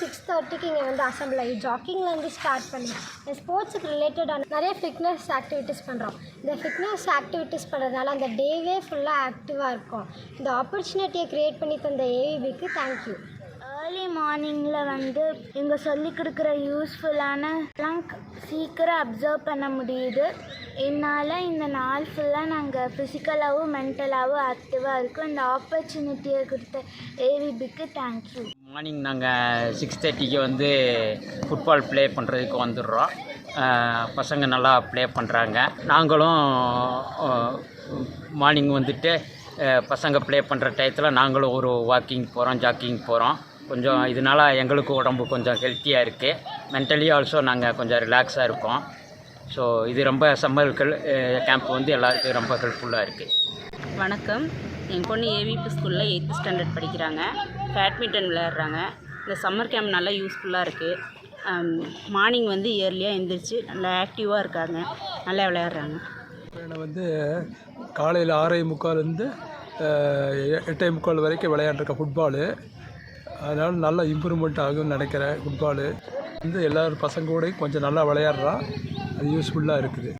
6:30க்கு இங்கே வந்து அசம்பிள் ஆகி ஜாக்கிங்லேருந்து ஸ்டார்ட் பண்ணி ஸ்போர்ட்ஸுக்கு ரிலேட்டடான நிறைய ஃபிட்னஸ் ஆக்டிவிட்டீஸ் பண்ணுறோம். இந்த ஃபிட்னஸ் ஆக்டிவிட்டீஸ் பண்ணுறதுனால அந்த டேவே ஃபுல்லாக ஆக்டிவாக இருக்கும். இந்த ஆப்பர்ச்சுனிட்டியை க்ரியேட் பண்ணி தந்த ஏவிபிக்கு தேங்க்யூ. ஏர்லி மார்னிங்கில் வந்து இங்கே சொல்லிக் கொடுக்குற யூஸ்ஃபுல்லானலாம் சீக்கிரம் அப்சர்வ் பண்ண முடியுது. இதனால் இந்த நாள் ஃபுல்லாக நாங்கள் ஃபிசிக்கலாகவும் மென்டலாகவும் ஆக்டிவாக இருக்கோம். இந்த ஆப்பர்ச்சுனிட்டியை கொடுத்த ஏவிபிக்கு தேங்க்யூ. மார்னிங் நாங்கள் 6:30க்கு வந்து ஃபுட்பால் ப்ளே பண்ணுறதுக்கு வந்துடுறோம். பசங்க நல்லா ப்ளே பண்ணுறாங்க. நாங்களும் மார்னிங் வந்துட்டு பசங்க ப்ளே பண்ணுற டயத்தில் நாங்களும் ஒரு வாக்கிங் போகிறோம், ஜாக்கிங் போகிறோம். கொஞ்சம் இதனால் எங்களுக்கு உடம்பு கொஞ்சம் ஹெல்த்தியாக இருக்குது. மென்டலி ஆல்சோ நாங்கள் கொஞ்சம் ரிலாக்ஸாக இருக்கோம். ஸோ இது ரொம்ப சம்மர் கேம்ப் வந்து எல்லாருக்கும் ரொம்ப ஹெல்ப்ஃபுல்லாக இருக்குது. வணக்கம். என் பொண்ணு ஏவிபி ஸ்கூலில் 8th ஸ்டாண்டர்ட் படிக்கிறாங்க. பேட்மிண்டன் விளையாடுறாங்க. இந்த சம்மர் கேம்ப் நல்லா யூஸ்ஃபுல்லாக இருக்குது. மார்னிங் வந்து இயர்லியாக எழுந்திரிச்சு நல்லா ஆக்டிவாக இருக்காங்க, நல்லா விளையாடுறாங்க. வந்து காலையில் 6:45 8:45 வரைக்கும் விளையாண்டுருக்க ஃபுட்பாலு. அதனால் நல்லா இம்ப்ரூவ்மெண்ட் ஆகும்னு நினைக்கிறேன். ஃபுட்பாலு வந்து எல்லோரும் பசங்களோடையும் கொஞ்சம் நல்லா விளையாடுறான். அது யூஸ்ஃபுல்லாக இருக்குது.